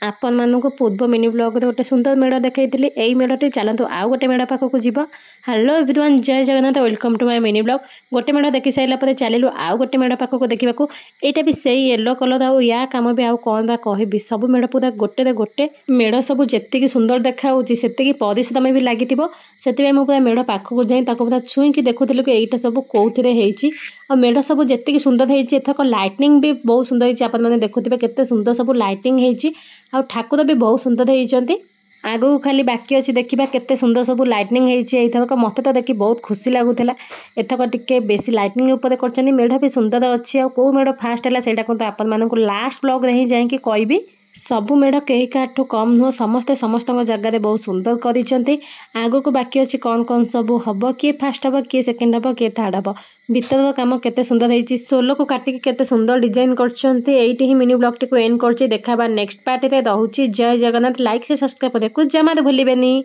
आपण मानक पूर्व मिनी ब्लॉग गोटे सुंदर मेढ़ देखी यही मेढ़टी चलतु आउ गोटे मेढ़ पाखक जीव। हेलो एवरीवन, जय Jagannath, welcome to my mini blog. गोटे मेढ़ देखी सारापर चलू आउ गोटे मेढ़ पाखक देखा। यहाँ भी से येलो कलर आउ या कम भी आउ कौन बा कहि सब मेढ़ पूरा गोटे गोटे मेढ़ सब जी सुंदर देखा से परिश्रम भी लगी से पूरा मेढ़ पाखक जाए पूरा छुईकी देखुलू कि यहाँ सब कौन मेढ़ सब जी सुंदर होथक लाइटनिंग भी बहुत सुंदर होने देखुए केते सुंदर सब लाइटिंग होती आ ठाकुर भी बहुत सुंदर होती। आगू खाली बाकी अच्छी देखा केते सुंदर सब लाइटनिंग होथक मत तो देखी बहुत खुशी लगुला। एथक टिके बेसी लाइटनिंग उपर कर मेढ़ भी सुंदर अच्छी आ कौ मेढ़ फास्ट है ସେଇଟା कहते आपण मानक लास्ट ब्लॉग रे ही जाइए कहबी। सबु मेढ़ कहीं काठू कम नुह समस्ते समस्त जगह बहुत सुंदर करिसेंती। आगू को बाकी अच्छी कौन कौन सब हम किए फास्ट हम किए सेकेंड हम किए थर्ड हम भीतर काम केते सुंदर होती सोलो को काटिकी केते सुंदर डिजाइन करछंती। ही मिनी ब्लॉग टी को एंड करछि। देखा नेक्स्ट पार्ट रे रहूची। जय जगन्नाथ। लाइक से सब्सक्राइब करने को जमा भूलिबेनी।